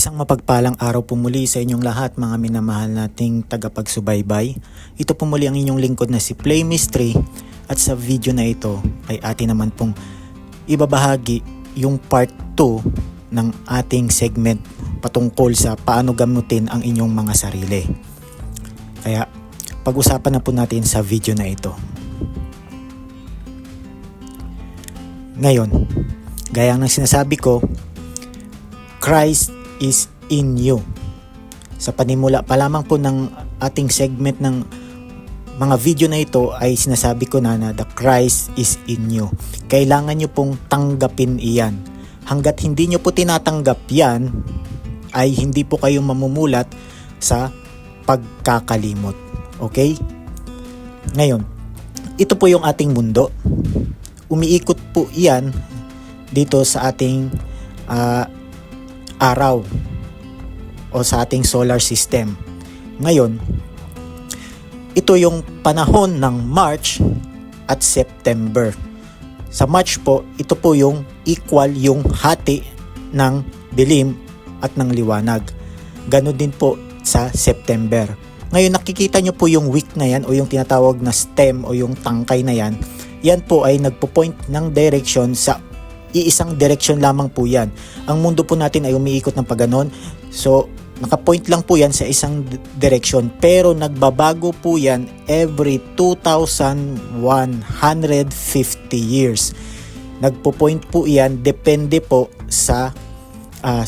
Isang mapagpalang araw po muli sa inyong lahat mga minamahal nating tagapagsubaybay. Ito po muli ang inyong lingkod na si Play Mystery at sa video na ito ay atin naman pong ibabahagi yung part 2 ng ating segment patungkol sa paano gamutin ang inyong mga sarili. Kaya pag-usapan na po natin sa video na ito. Ngayon, gaya ng sinasabi ko, Christ is in you. Sa panimula pa lamang po ng ating segment ng mga video na ito ay sinasabi ko na the Christ is in you. Kailangan nyo pong tanggapin iyan. Hanggat hindi nyo po tinatanggap yan, ay hindi po kayo mamumulat sa pagkakalimot. Okay? Ngayon, ito po yung ating mundo. Umiikot po iyan dito sa ating araw o sa ating solar system. Ngayon, ito yung panahon ng March at September. Sa March po, ito po yung equal yung hati ng dilim at ng liwanag. Ganon din po sa September. Ngayon, nakikita nyo po yung week na yan o yung tinatawag na stem o yung tangkay na yan. Yan po ay nagpo-point ng direction sa iisang direction lamang po yan. Ang mundo po natin ay umiikot ng pagganon. So, nakapoint lang po yan sa isang direction. Pero nagbabago po yan every 2,150 years. Nagpo-point po yan, depende po sa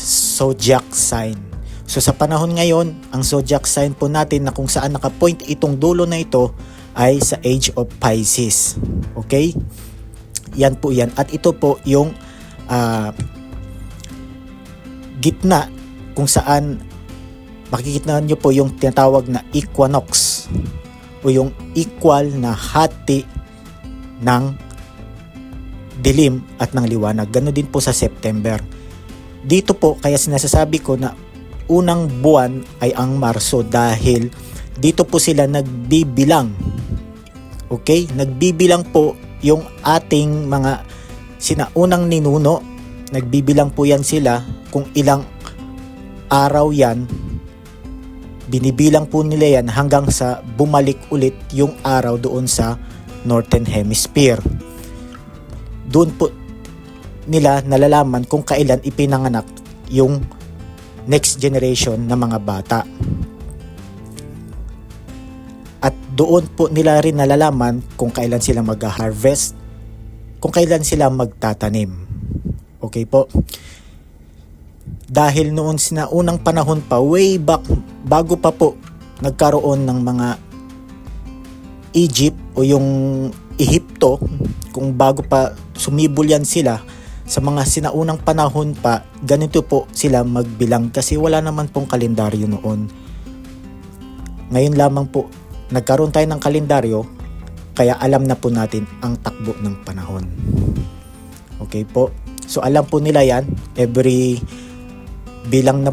zodiac sign. So, sa panahon ngayon, ang zodiac sign po natin na kung saan nakapoint itong dulo na ito ay sa age of Pisces. Okay? Yan po yan. At ito po yung gitna kung saan makikita nyo po yung tinatawag na equinox o yung equal na hati ng dilim at ng liwanag. Ganoon din po sa September. Dito po kaya sinasasabi ko na unang buwan ay ang Marso dahil dito po sila nagbibilang. Okay? Nagbibilang po yung ating mga sinaunang ninuno, nagbibilang po yan sila kung ilang araw yan, binibilang po nila yan hanggang sa bumalik ulit yung araw doon sa Northern Hemisphere. Doon po nila nalalaman kung kailan ipinanganak yung next generation na mga bata. At doon po nila rin nalalaman kung kailan sila mag-harvest, kung kailan sila magtatanim. Okay po? Dahil noon sinaunang panahon pa, way back, bago pa po nagkaroon ng mga Egypt o yung Ehipto, kung bago pa sumibol yan sila, sa mga sinaunang panahon pa, ganito po sila magbilang kasi wala naman pong kalendaryo noon. Ngayon lamang po, nagkaroon tayo ng kalendaryo, kaya alam na po natin ang takbo ng panahon. Okay po? So alam po nila yan, every bilang na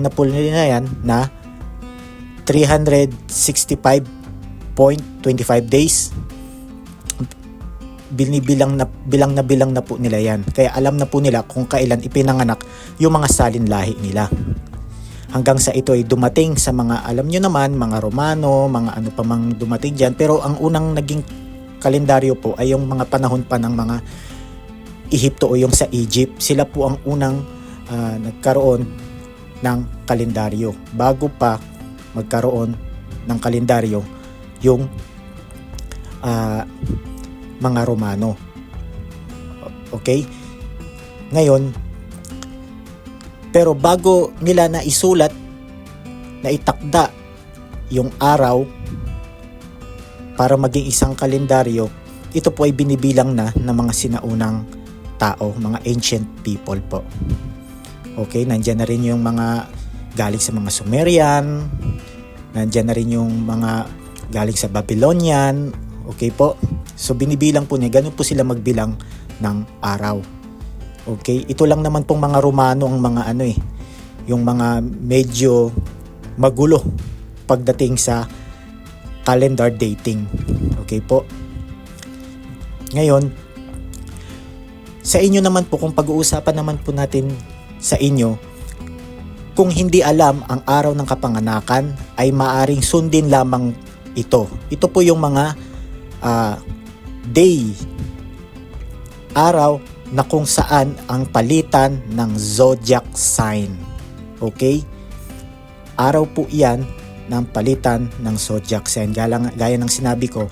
po nila yan na 365.25 days. Bilang na po nila yan. Kaya alam na po nila kung kailan ipinanganak yung mga salin lahi nila. Hanggang sa ito ay dumating sa mga, alam nyo naman, mga Romano, mga ano pa mang dumating dyan. Pero ang unang naging kalendaryo po ay yung mga panahon pa ng mga Ehipto o yung sa Egypt. Sila po ang unang nagkaroon ng kalendaryo. Bago pa magkaroon ng kalendaryo yung mga Romano. Okay? Ngayon, pero bago nila na isulat, na itakda yung araw para maging isang kalendaryo, ito po ay binibilang na ng mga sinaunang tao, mga ancient people po. Okay, nandyan na rin yung mga galing sa mga Sumerian, nandyan na rin yung mga galing sa Babylonian. Okay po, so binibilang po niya, ganun po sila magbilang ng araw. Okay, ito lang naman pong mga Romano ang mga yung mga medyo magulo pagdating sa calendar dating. Okay po. Ngayon, sa inyo naman po, kung pag-uusapan naman po natin sa inyo, kung hindi alam ang araw ng kapanganakan, ay maaring sundin lamang ito. Ito po yung mga day, araw na kung saan ang palitan ng zodiac sign. Okay? Araw po yan ng palitan ng zodiac sign. Gaya ng sinabi ko,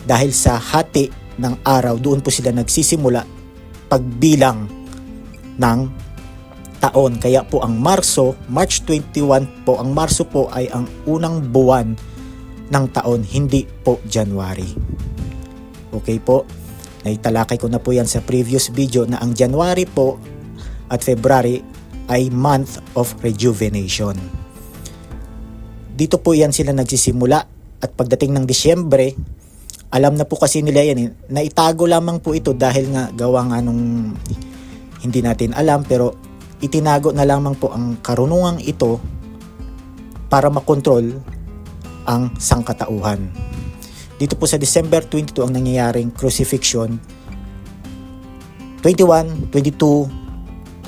dahil sa hati ng araw, doon po sila nagsisimula pagbilang ng taon. Kaya po ang March 21 po, ang Marso po ay ang unang buwan ng taon, hindi po January. Okay po? Naitalakay ko na po yan sa previous video na ang January po at February ay month of rejuvenation. Dito po yan sila nagsisimula at pagdating ng Disyembre, alam na po kasi nila yan, naitago lamang po ito dahil nga gawa nga nung hindi natin alam, pero itinago na lamang po ang karunungang ito para makontrol ang sangkatauhan. Dito po sa December 22 ang nangyayaring crucifixion. 21, 22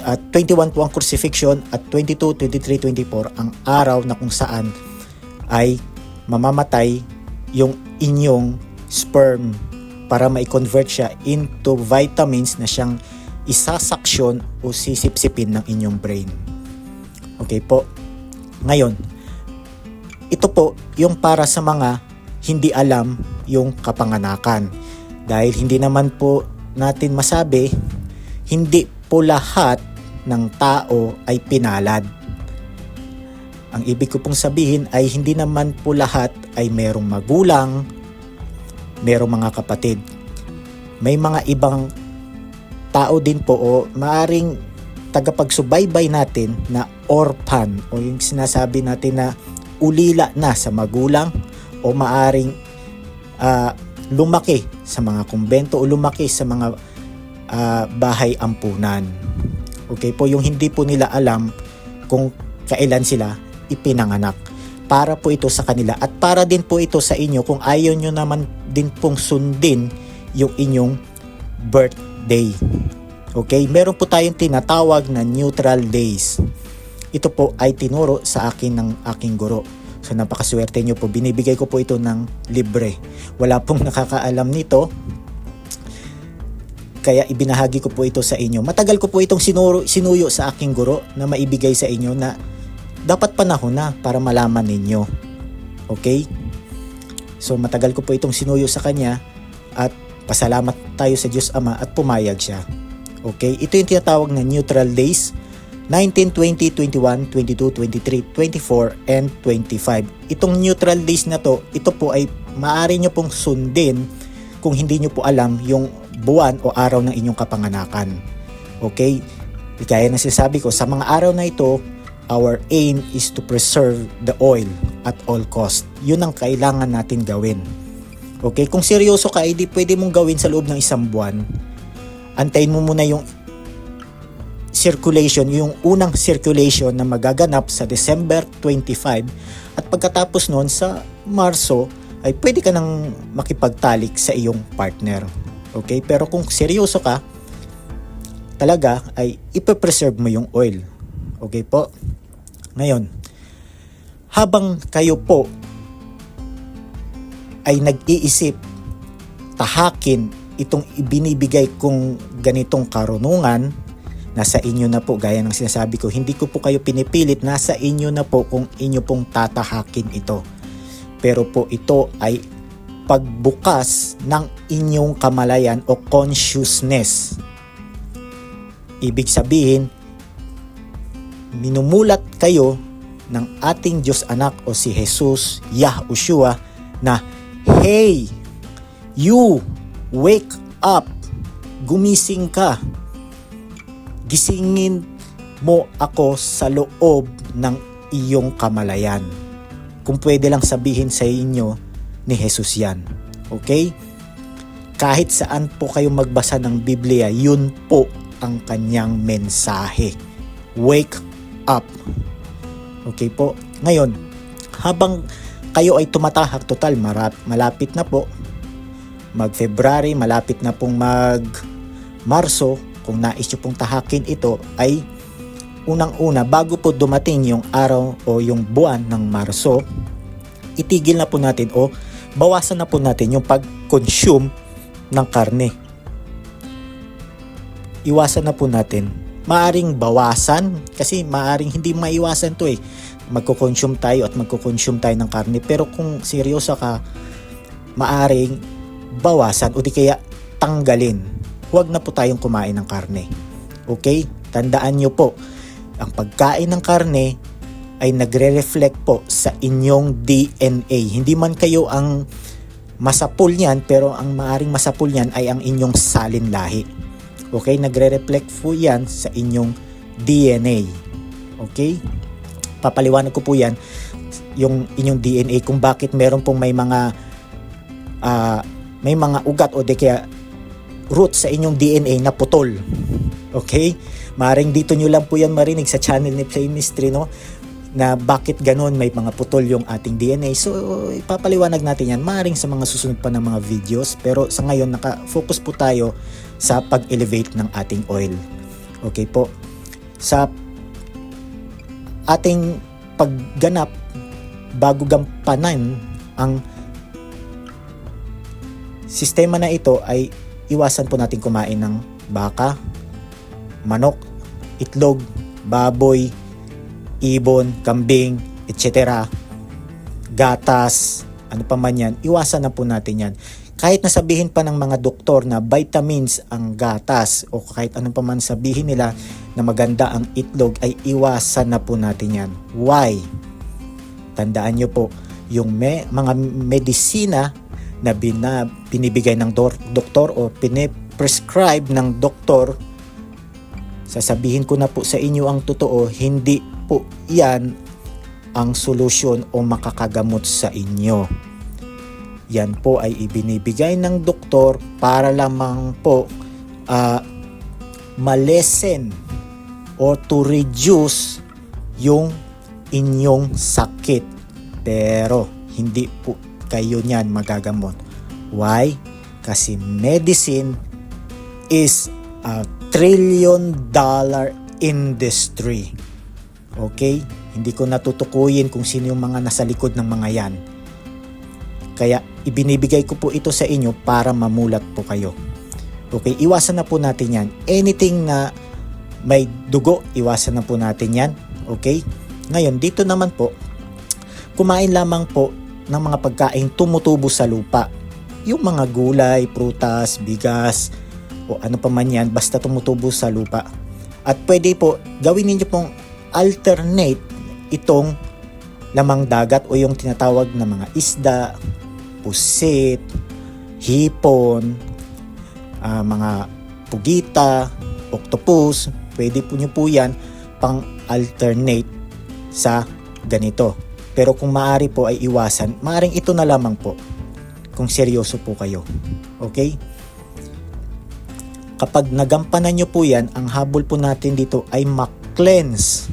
at 21 po ang crucifixion at 22, 23, 24 ang araw na kung saan ay mamamatay yung inyong sperm para ma-convert siya into vitamins na siyang isasaksyon o sisipsipin ng inyong brain. Okay po. Ngayon, ito po yung para sa mga hindi alam yung kapanganakan. Dahil hindi naman po natin masabi, hindi po lahat ng tao ay pinalad. Ang ibig ko pong sabihin ay hindi naman po lahat ay merong magulang, merong mga kapatid. May mga ibang tao din po o maaring tagapagsubaybay natin na orphan o yung sinasabi natin na ulila na sa magulang o maaring lumaki sa mga kumbento o lumaki sa mga bahay ampunan. Okay po, yung hindi po nila alam kung kailan sila ipinanganak. Para po ito sa kanila at para din po ito sa inyo kung ayaw nyo naman din pong sundin yung inyong birthday. Okay, meron po tayong tinatawag na neutral days. Ito po ay tinuro sa akin ng aking guro. So napakaswerte nyo po, binibigay ko po ito ng libre. Wala pong nakakaalam nito, kaya ibinahagi ko po ito sa inyo. Matagal ko po itong sinuyo sa aking guro na maibigay sa inyo na dapat panahon na para malaman ninyo. Okay? So matagal ko po itong sinuyo sa kanya at pasalamat tayo sa Diyos Ama at pumayag siya. Okay? Ito yung tinatawag na neutral days. 19, 20, 21, 22, 23, 24, and 25. Itong neutral days na to, ito po ay maaari nyo pong sundin kung hindi nyo po alam yung buwan o araw ng inyong kapanganakan. Okay? Kaya na sinasabi ko, sa mga araw na ito, our aim is to preserve the oil at all cost. Yun ang kailangan natin gawin. Okay? Kung seryoso ka, hindi pwede mong gawin sa loob ng isang buwan. Antayin mo muna yung circulation, yung unang circulation na magaganap sa December 25 at pagkatapos noon sa Marso ay pwede ka nang makipagtalik sa iyong partner. Okay? Pero kung seryoso ka, talaga ay ipe-preserve mo yung oil. Okay po? Ngayon, habang kayo po ay nag-iisip, tahakin itong ibinibigay kong ganitong karunungan, nasa inyo na po, gaya ng sinasabi ko, hindi ko po kayo pinipilit, nasa inyo na po kung inyo pong tatahakin ito. Pero po ito ay pagbukas ng inyong kamalayan o consciousness. Ibig sabihin, minumulat kayo ng ating Diyos Anak o si Jesus, Yahushua, na, hey, you, wake up, gumising ka. Gisingin mo ako sa loob ng iyong kamalayan. Kung pwede lang sabihin sa inyo ni Jesus yan. Okay? Kahit saan po kayo magbasa ng Biblia, yun po ang kanyang mensahe. Wake up. Okay po? Ngayon, habang kayo ay tumatahak, total, malapit na po. Mag-February, malapit na pong mag-Marso. Kung nais nyo pong tahakin ito, ay unang-una, bago po dumating yung araw o yung buwan ng Marso, itigil na po natin o bawasan na po natin yung pag-consume ng karne. Iwasan na po natin. Maaring bawasan kasi maaring hindi maiwasan to magko-consume tayo ng karne. Pero kung seryoso ka, maaring bawasan o di kaya tanggalin. Huwag na po tayong kumain ng karne. Okay? Tandaan nyo po, ang pagkain ng karne ay nagre-reflect po sa inyong DNA. Hindi man kayo ang masapul niyan, pero ang maaring masapul niyan ay ang inyong salin lahi. Okay? Nagre-reflect po yan sa inyong DNA. Okay? Papaliwanag ko po yan, yung inyong DNA, kung bakit meron pong may mga ugat o di kaya root sa inyong DNA na putol. Okay? Maring dito nyo lang po yan marinig sa channel ni Play Mystery, no? Na bakit ganon may mga putol yung ating DNA. So, ipapaliwanag natin yan maring sa mga susunod pa ng mga videos. Pero sa ngayon, naka-focus po tayo sa pag-elevate ng ating oil. Okay po? Sa ating pagganap, bago gampanan ang sistema na ito, ay iwasan po natin kumain ng baka, manok, itlog, baboy, ibon, kambing, etc. Gatas, ano pa man yan, iwasan na po natin yan. Kahit nasabihin pa ng mga doktor na vitamins ang gatas o kahit anong pa man sabihin nila na maganda ang itlog, ay iwasan na po natin yan. Why? Tandaan nyo po, yung mga medisina na binibigay ng doktor o piniprescribe ng doktor, sasabihin ko na po sa inyo ang totoo, hindi po yan ang solusyon o makakagamot sa inyo. Yan po ay ibinibigay ng doktor para lamang po malesen o to reduce yung inyong sakit. Pero hindi po kayo niyan magagamot. Why? Kasi medicine is a $1 trillion industry. Okay? Hindi ko natutukuyin kung sino yung mga nasa likod ng mga yan. Kaya ibinibigay ko po ito sa inyo para mamulat po kayo. Okay? Iwasan na po natin yan. Anything na may dugo, iwasan na po natin yan. Okay? Ngayon, dito naman po, kumain lamang po ng mga pagkain tumutubo sa lupa. Yung mga gulay, prutas, bigas, o ano pa man yan, basta tumutubo sa lupa. At pwede po, gawin niyo pong alternate itong lamang dagat o yung tinatawag na mga isda, pusit, hipon, mga pugita, octopus. Pwede po nyo po yan pang alternate sa ganito. Pero kung maaari po ay iwasan, maaring ito na lamang po kung seryoso po kayo. Okay? Kapag nagampanan nyo po yan, ang habol po natin dito ay ma-cleanse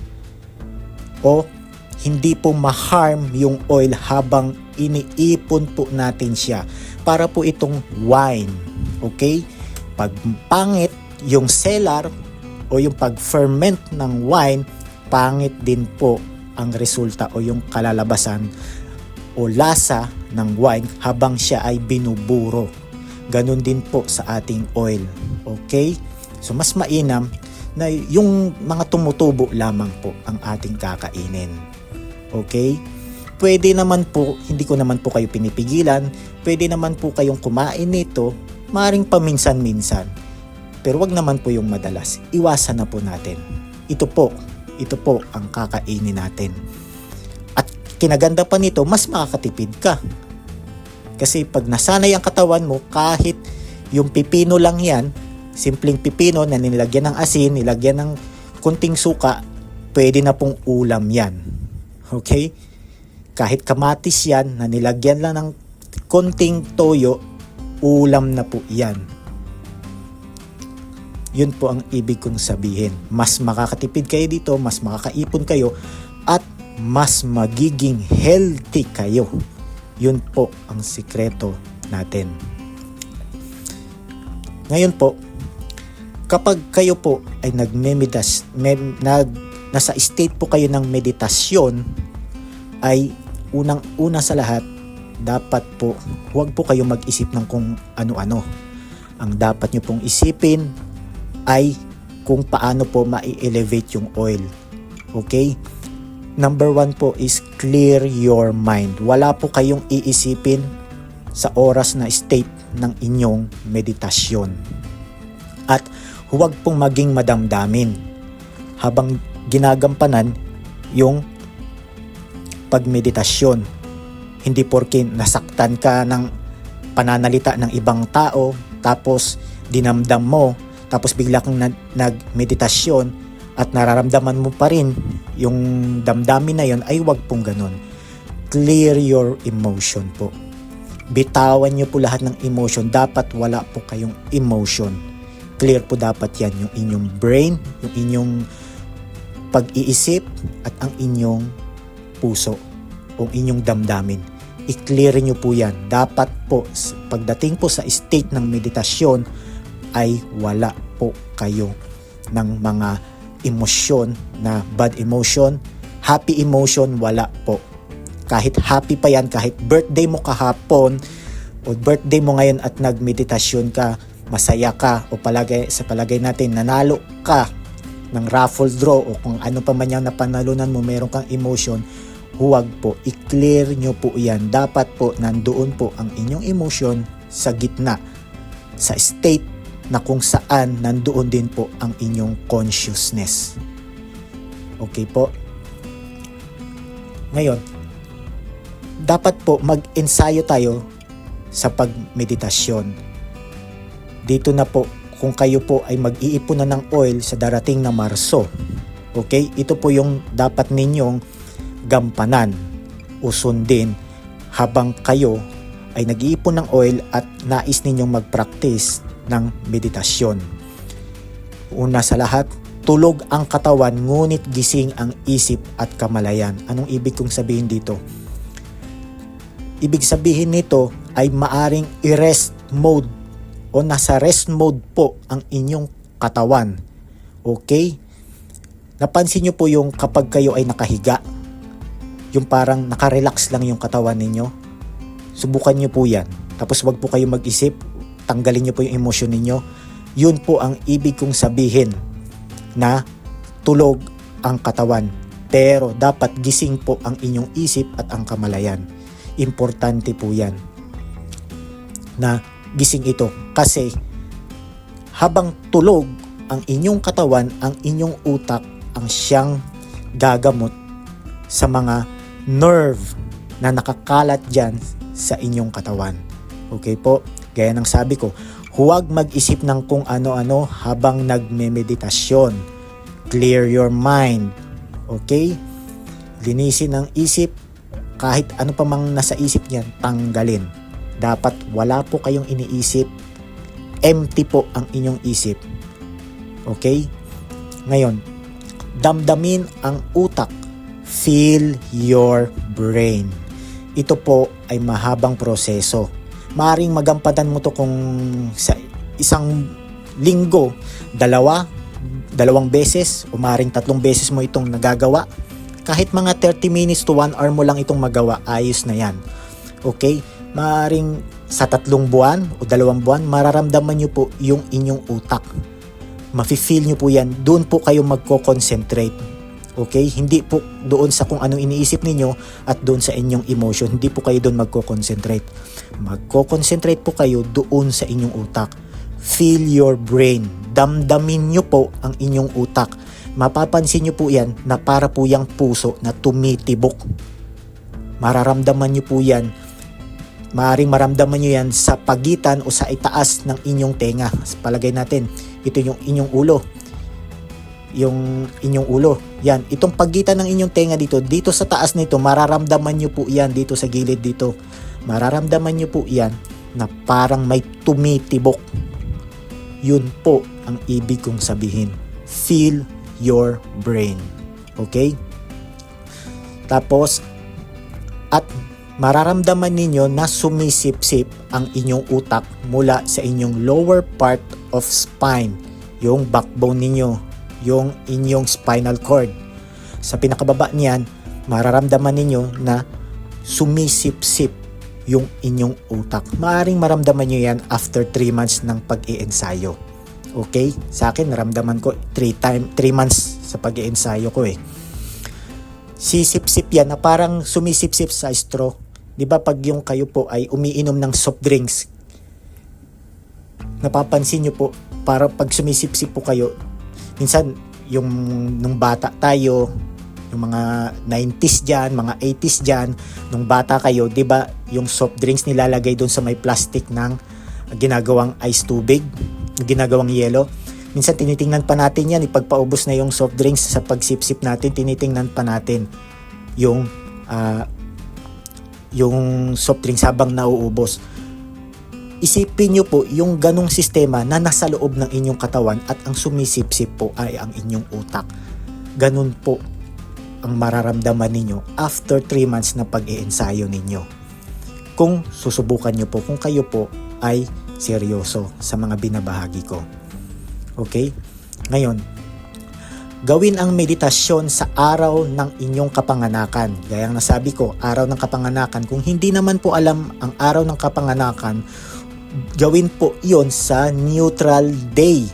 o hindi po ma-harm yung oil habang iniipon po natin siya. Para po itong wine. Okay? Pag pangit yung cellar o yung pag-ferment ng wine, pangit din po ang resulta o yung kalalabasan o lasa ng wine habang siya ay binuburo. Ganon din po sa ating oil. Okay? So mas mainam na yung mga tumutubo lamang po ang ating kakainin. Okay? Pwede naman po, hindi ko naman po kayo pinipigilan, pwede naman po kayong kumain nito, maring paminsan-minsan. Pero wag naman po yung madalas. Iwasan na po natin. Ito po ang kakainin natin. At kinaganda pa nito, mas makakatipid ka. Kasi pag nasanay ang katawan mo, kahit yung pipino lang yan, simpleng pipino na nilagyan ng asin, nilagyan ng kunting suka, pwede na pong ulam yan. Okay? Kahit kamatis yan, na nilagyan lang ng kunting toyo, ulam na po yan. Yun po ang ibig kong sabihin. Mas makakatipid kayo dito, mas makakaipon kayo, at mas magiging healthy kayo. Yun po ang sikreto natin. Ngayon po, kapag kayo po ay nasa state po kayo ng meditasyon, ay unang-una sa lahat, dapat po huwag po kayo mag-isip ng kung ano-ano. Ang dapat nyo pong isipin ay kung paano po ma-elevate yung oil. Okay? Number 1 po is clear your mind. Wala po kayong iisipin sa oras na state ng inyong meditasyon. At huwag pong maging madamdamin habang ginagampanan yung pagmeditasyon. Hindi porke nasaktan ka ng pananalita ng ibang tao, tapos dinamdam mo, tapos bigla kang nagmeditasyon at nararamdaman mo pa rin yung damdamin na yon, ay wag pong ganun. Clear your emotion po. Bitawan nyo po lahat ng emotion. Dapat wala po kayong emotion. Clear po dapat yan. Yung inyong brain, yung inyong pag-iisip, at ang inyong puso o inyong damdamin. I-clear nyo po yan. Dapat po, pagdating po sa state ng meditasyon, ay wala po kayo ng mga emosyon na bad emotion, happy emotion, wala po. Kahit happy pa yan, kahit birthday mo kahapon o birthday mo ngayon at nagmeditasyon ka, masaya ka, o sa palagay natin nanalo ka ng raffle draw o kung ano pa man yung napanalunan mo, meron kang emotion, huwag po, i-clear nyo po yan. Dapat po nandoon po ang inyong emotion sa gitna, sa state na kung saan nandoon din po ang inyong consciousness. Okay po? Ngayon, dapat po mag-ensayo tayo sa pagmeditasyon. Dito na po, kung kayo po ay mag-iipon na ng oil sa darating na Marso. Okay? Ito po yung dapat ninyong gampanan o sundin habang kayo ay nag-iipon ng oil at nais ninyong mag-practice ng meditasyon. Una sa lahat, tulog ang katawan ngunit gising ang isip at kamalayan. Anong ibig kong sabihin dito? Ibig sabihin nito ay maaring i-rest mode o nasa rest mode po ang inyong katawan. Okay? Napansin nyo po yung kapag kayo ay nakahiga, yung parang nakarelax lang yung katawan ninyo. Subukan nyo po yan. Tapos wag po kayo mag-isip, tanggalin nyo po yung emosyon ninyo. Yun po ang ibig kong sabihin na tulog ang katawan. Pero dapat gising po ang inyong isip at ang kamalayan. Importante po yan na gising ito. Kasi habang tulog ang inyong katawan, ang inyong utak ang siyang gagamot sa mga nerve na nakakalat dyan sa inyong katawan. Okay po? Gaya ng sabi ko, huwag mag-isip ng kung ano-ano habang nagme-meditasyon. Clear your mind. Okay? Linisin ang isip. Kahit ano pa mang nasa isip niyan, tanggalin. Dapat wala po kayong iniisip. Empty po ang inyong isip. Okay? Ngayon, damdamin ang utak. Feel your brain. Ito po ay mahabang proseso. Maaring magampanan mo to kung sa isang linggo, dalawang beses o maaring 3 beses mo itong nagagawa. Kahit mga 30 minutes to 1 hour mo lang itong magawa, ayos na yan. Okay? Maaring sa 3 buwan o 2 buwan, mararamdaman nyo po yung inyong utak. Mafe-feel nyo po yan. Doon po kayo magko-concentrate. Okay? Hindi po doon sa kung anong iniisip ninyo at doon sa inyong emotion. Hindi po kayo doon magko-concentrate. Magko-concentrate po kayo doon sa inyong utak. Feel your brain. Damdamin nyo po ang inyong utak. Mapapansin nyo po yan na para po yung puso na tumitibok. Mararamdaman nyo po yan. Maaring maramdaman nyo yan sa pagitan o sa itaas ng inyong tenga. Palagay natin, ito yung inyong ulo. Yung inyong ulo. Yan, itong pagitan ng inyong tenga dito sa taas nito, mararamdaman nyo po yan dito sa gilid dito. Mararamdaman nyo po yan na parang may tumitibok. Yun po ang ibig kong sabihin. Feel your brain. Okay? Tapos, at mararamdaman ninyo na sumisip-sip ang inyong utak mula sa inyong lower part of spine, yung backbone ninyo, yung inyong spinal cord. sa pinakababa niyan, mararamdaman ninyo na sumisip-sip yung inyong utak. Maaring maramdaman nyo yan after 3 months ng pag-iensayo. Okay? Sa akin, naramdaman ko 3 months sa pag-iensayo ko eh. Sisip-sip yan na parang sumisip-sip sa straw. Di ba pag yung kayo po ay umiinom ng soft drinks, napapansin nyo po, para pag sumisip-sip po kayo, minsan yung nung bata tayo, yung mga 90s dyan, mga 80s dyan, nung bata kayo, di ba yung soft drinks nilalagay doon sa may plastic ng ginagawang ice tubig, ginagawang yelo. Minsan tinitingnan pa natin yan, ipagpaubos na yung soft drinks sa pagsipsip natin, tinitingnan pa natin yung soft drinks habang nauubos. Isipin nyo po yung ganong sistema na nasa loob ng inyong katawan at ang sumisipsip po ay ang inyong utak. Ganun po ang mararamdaman ninyo after 3 months na pag-iensayo ninyo. Kung susubukan nyo po, kung kayo po ay seryoso sa mga binabahagi ko. Okay? Ngayon, gawin ang meditasyon sa araw ng inyong kapanganakan. Gaya ng nasabi ko, araw ng kapanganakan. Kung hindi naman po alam ang araw ng kapanganakan, gawin po yon sa neutral day.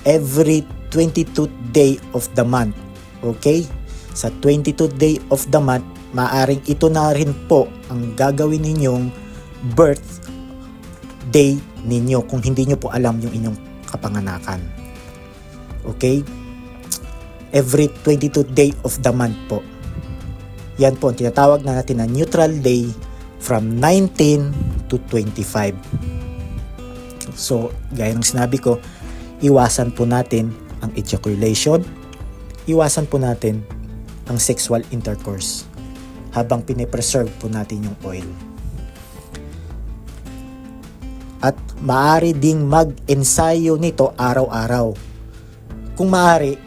Every 22nd day of the month. Okay? Sa 22nd day of the month, maaring ito na rin po ang gagawin ninyong birth day ninyo kung hindi nyo po alam yung inyong kapanganakan. Okay? Every 22nd day of the month po. Yan po, tinatawag na natin na neutral day from 19 to 25. So, gaya ng sinabi ko, iwasan po natin ang ejaculation, iwasan po natin ang sexual intercourse habang pinipreserve po natin yung oil. At maaari ding mag-ensayo nito araw-araw. Kung maaari,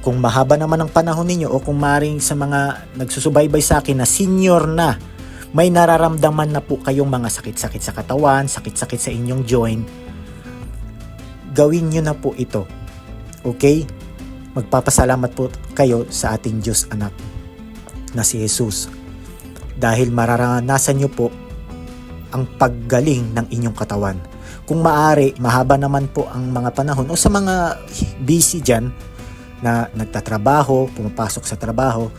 kung mahaba naman ang panahon ninyo o kung maaring sa mga nagsusubaybay sa akin na senior na, may nararamdaman na po kayong mga sakit-sakit sa katawan, sakit-sakit sa inyong joint, gawin nyo na po ito. Okay? Magpapasalamat po kayo sa ating Diyos anak na si Jesus. Dahil mararanasan nyo po ang paggaling ng inyong katawan. Kung maaari, mahaba naman po ang mga panahon o sa mga busy dyan na nagtatrabaho, pumapasok sa trabaho,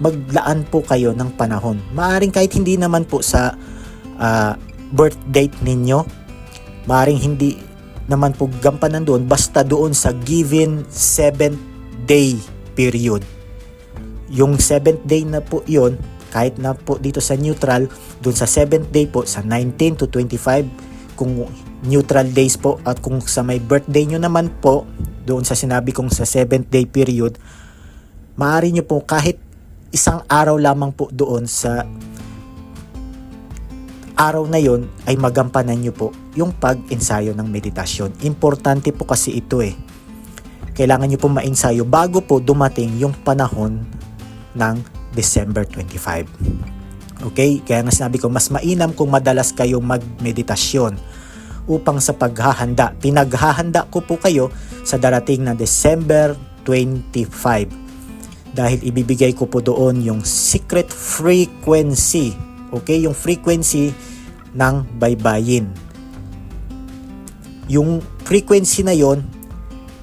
maglaan po kayo ng panahon. Maaring kahit hindi naman po sa birth date ninyo, maaring hindi naman po gampanan doon, basta doon sa given 7th day period. Yung 7th day na po yon, kahit na po dito sa neutral, doon sa 7th day po, sa 19 to 25, kung neutral days po, at kung sa may birthday nyo naman po, doon sa sinabi kong sa 7th day period, maaari nyo po kahit isang araw lamang po doon sa araw na yon ay magampanan nyo po yung pag-ensayo ng meditasyon. Importante po kasi ito eh. Kailangan nyo po ma-ensayo bago po dumating yung panahon ng December 25. Okay? Kaya nga sinabi ko, mas mainam kung madalas kayong magmeditasyon upang sa paghahanda. Pinaghahanda ko po kayo sa darating na December 25. Dahil ibibigay ko po doon yung secret frequency. Okay? Yung frequency ng baybayin. Yung frequency na yon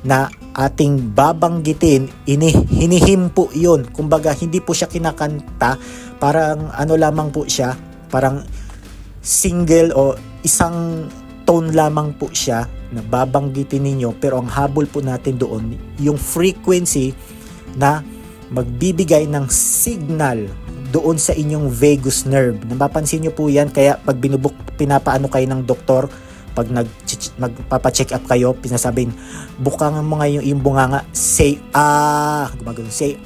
na ating babanggitin, hinihim po yun. Kumbaga, hindi po siya kinakanta. Parang ano lamang po siya. Parang single o isang tone lamang po siya na babanggitin ninyo. Pero ang habol po natin doon, yung frequency na magbibigay ng signal doon sa inyong vagus nerve. Napapansin nyo po yan, kaya pag pinapaano kayo ng doktor, pag magpapacheck up kayo, pinasabing, bukangan mo nga yung bunganga, say gumagano, say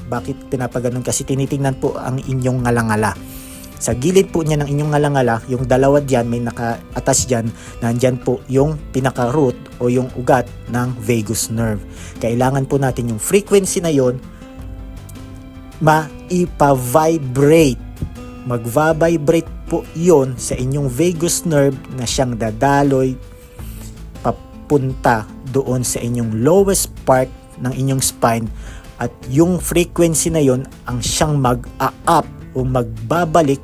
bakit pinapaganon? Kasi tinitingnan po ang inyong ngalangala. Sa gilid po niya ng inyong ngalangala, yung dalawa diyan, may naka-attach diyan, nandyan po yung pinaka-root o yung ugat ng vagus nerve. Kailangan po natin yung frequency na yon maipa-vibrate. Magva-vibrate po yon sa inyong vagus nerve na siyang dadaloy papunta doon sa inyong lowest part ng inyong spine At yung frequency na yon ang siyang mag-a-up o magbabalik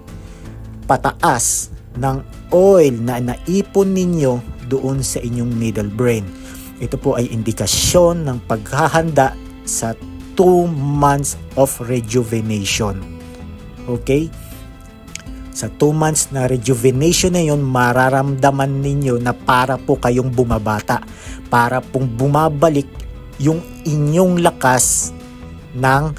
pataas ng oil na naipon ninyo doon sa inyong middle brain. Ito po ay indikasyon ng paghahanda sa 2 months of rejuvenation. Okay? Sa 2 months na rejuvenation na yon, mararamdaman ninyo na para po kayong bumabata. Para pong bumabalik yung inyong lakas ng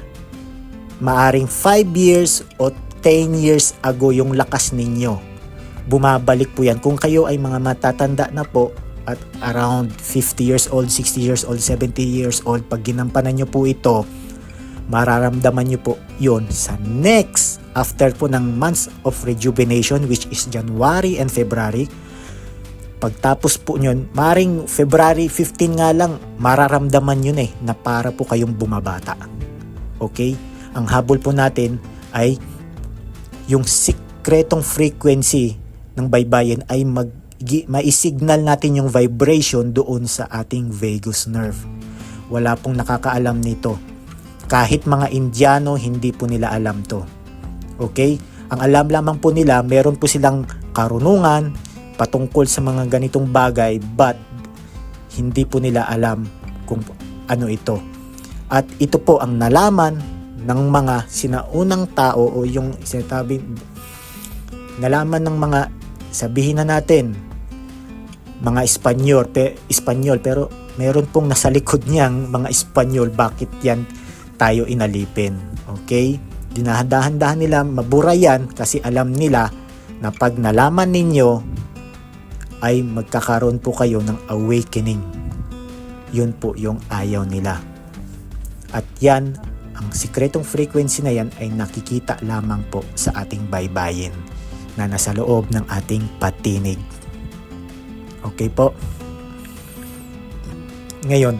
maaring 5 years o 10 years ago yung lakas ninyo. Bumabalik po yan. Kung kayo ay mga matatanda na po at around 50 years old, 60 years old, 70 years old, pag ginampanan nyo po ito, mararamdaman nyo po yun sa next after po ng months of rejuvenation, which is January and February. Pagtapos po nyon, maring February 15 nga lang, mararamdaman yun na para po kayong bumabata. Okay? Ang habol po natin ay yung sikretong frequency ng baybayin ay mai-signal natin yung vibration doon sa ating vagus nerve. Wala pong nakakaalam nito. Kahit mga Indiano, hindi po nila alam to. Okay? Ang alam lamang po nila, meron po silang karunungan patungkol sa mga ganitong bagay, but hindi po nila alam kung ano ito. At ito po ang nalaman ng mga sinaunang tao o yung sinasabi, nalaman ng mga, sabihin na natin, mga Espanyol, pero meron pong nasa likod niyang mga Espanyol, bakit yan tayo inalipin. Okay? Dinahandahan nila mabura yan kasi alam nila na pag nalaman ninyo ay magkakaroon po kayo ng awakening. Yun po yung ayaw nila. At yan, ang sikretong frequency na yan ay nakikita lamang po sa ating baybayin na nasa loob ng ating patinig. Okay po? Ngayon,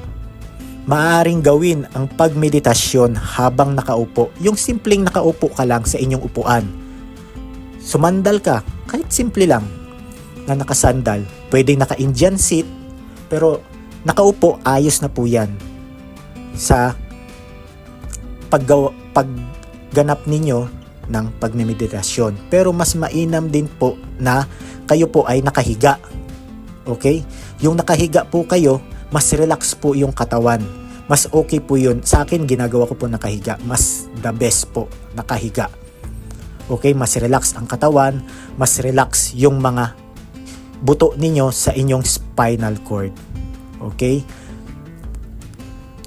maaaring gawin ang pagmeditasyon habang nakaupo. Yung simpleng nakaupo ka lang sa inyong upuan. Sumandal ka, kahit simple lang na nakasandal. Pwedeng naka-Indian seat, pero nakaupo, ayos na po yan sa pagganap ninyo ng pagmemeditasyon. Pero mas mainam din po na kayo po ay nakahiga. Okay? Yung nakahiga po kayo, mas relax po yung katawan. Mas okay po yun. Sa akin, ginagawa ko po nakahiga. Mas the best po, nakahiga. Okay? Mas relax ang katawan, mas relax yung mga buto ninyo sa inyong spinal cord. Okay?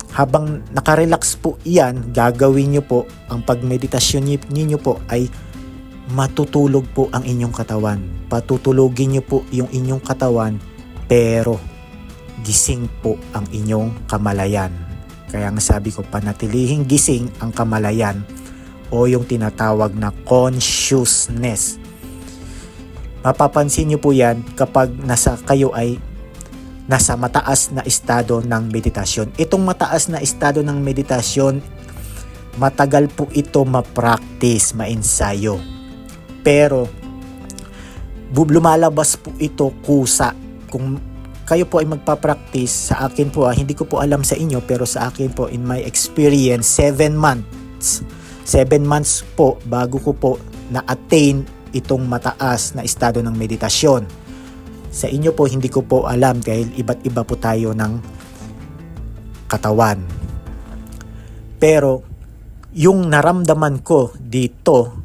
Habang nakarelax po iyan, gagawin nyo po, ang pagmeditasyon ninyo po ay matutulog po ang inyong katawan. Patutulogin nyo po yung inyong katawan, pero gising po ang inyong kamalayan. Kaya nga sabi ko, panatilihing gising ang kamalayan o yung tinatawag na consciousness. Mapapansin nyo po yan kapag kayo ay nasa mataas na estado ng meditasyon. Itong mataas na estado ng meditasyon, matagal po ito ma-practice, ma-ensayo. Pero lumalabas po ito kusa. Kung kayo po ay magpa-practice, sa akin po, hindi ko po alam sa inyo, pero sa akin po, in my experience, 7 months. 7 months po bago ko po na-attain itong mataas na estado ng meditasyon. Sa inyo po, hindi ko po alam dahil iba't iba po tayo ng katawan. Pero yung naramdaman ko dito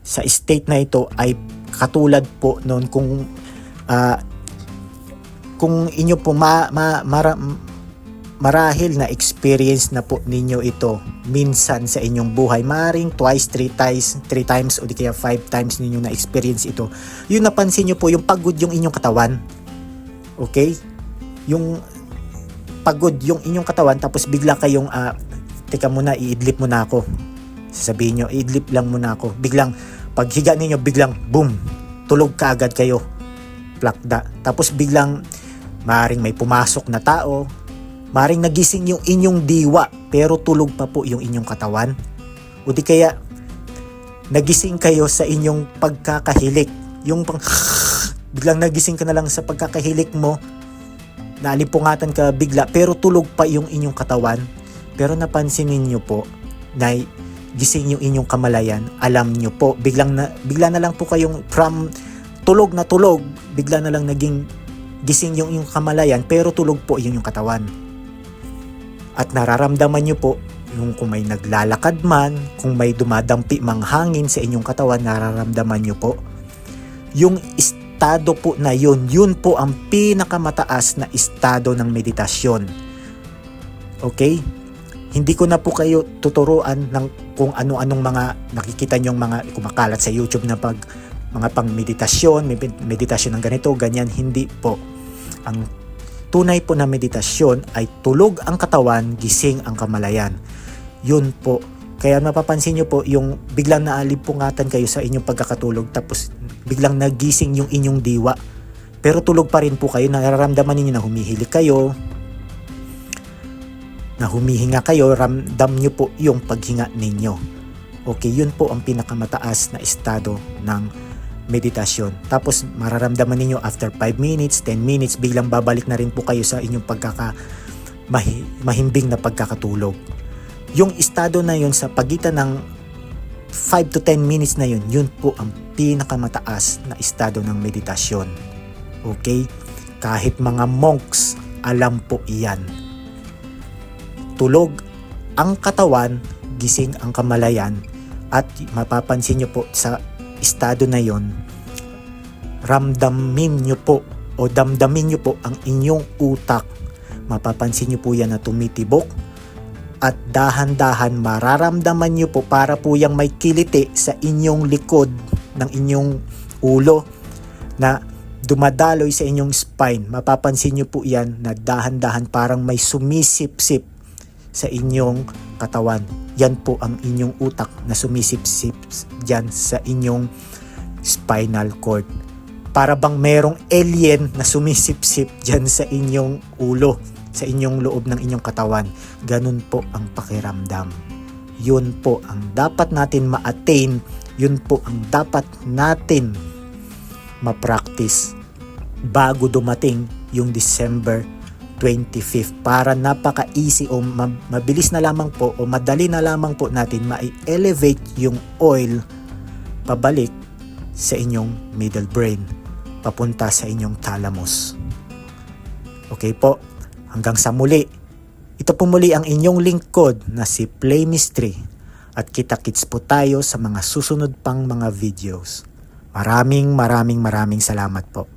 sa state na ito ay katulad po noon kung inyo po marahil na experience na po ninyo ito minsan sa inyong buhay, maring twice, 3 times o di kaya 5 times ninyo na experience ito, yung napansin nyo po yung pagod yung inyong katawan. Okay? Yung pagod yung inyong katawan, tapos bigla kayong teka muna, iidlip muna ako. Sasabihin nyo, iidlip lang muna ako. Biglang paghiga ninyo, biglang boom, tulog ka agad kayo, plakda. Tapos biglang maring may pumasok na tao, maring nagising yung inyong diwa pero tulog pa po yung inyong katawan. O di kaya nagising kayo sa inyong pagkakahilik. Yung biglang nagising ka na lang sa pagkakahilik mo, nalimpungatan ka bigla pero tulog pa yung inyong katawan. Pero napansin ninyo po na gising yung inyong kamalayan, alam nyo po, bigla na lang po kayong from tulog na tulog, bigla na lang naging gising yung inyong kamalayan, pero tulog po yung katawan. At nararamdaman nyo po, yung kung may naglalakad man, kung may dumadampi mang hangin sa inyong katawan, nararamdaman nyo po. Yung estado po na yun po ang pinakamataas na estado ng meditasyon. Okay? Hindi ko na po kayo tuturuan ng kung ano-anong mga nakikita nyong mga kumakalat sa YouTube na mga pang meditasyon, meditasyon ng ganito, ganyan. Hindi po. Ang tunay po na meditasyon ay tulog ang katawan, gising ang kamalayan. Yun po. Kaya mapapansin nyo po yung biglang naalipungatan kayo sa inyong pagkakatulog tapos biglang nagising yung inyong diwa. Pero tulog pa rin po kayo, nararamdaman niyo na humihilik kayo, na humihinga kayo, ramdam nyo po yung paghinga ninyo. Okay, yun po ang pinakamataas na estado ng meditasyon. Tapos mararamdaman ninyo after 5 minutes, 10 minutes, biglang babalik na rin po kayo sa inyong mahimbing na pagkakatulog. Yung estado na yun sa pagitan ng 5 to 10 minutes na yun, yun po ang pinakamataas na estado ng meditasyon. Okay? Kahit mga monks, alam po iyan. Tulog ang katawan, gising ang kamalayan, at mapapansin nyo po sa estado na yon, ramdamin nyo po o damdamin nyo po ang inyong utak. Mapapansin nyo po yan na tumitibok at dahan-dahan mararamdaman nyo po para po yung may kiliti sa inyong likod ng inyong ulo na dumadaloy sa inyong spine. Mapapansin nyo po yan na dahan-dahan parang may sumisip-sip sa inyong katawan. Yan po ang inyong utak na sumisip-sip dyan sa inyong spinal cord. Para bang merong alien na sumisip-sip dyan sa inyong ulo, sa inyong loob ng inyong katawan. Ganun po ang pakiramdam. Yun po ang dapat natin ma-attain. Yun po ang dapat natin ma-practice bago dumating yung December 25th para napaka-easy o mabilis na lamang po o madali na lamang po natin ma-elevate yung oil pabalik sa inyong middle brain papunta sa inyong thalamus. Okay po, hanggang sa muli. Ito po muli ang inyong lingkod na si Play Mystery at kita-kits po tayo sa mga susunod pang mga videos. Maraming salamat po.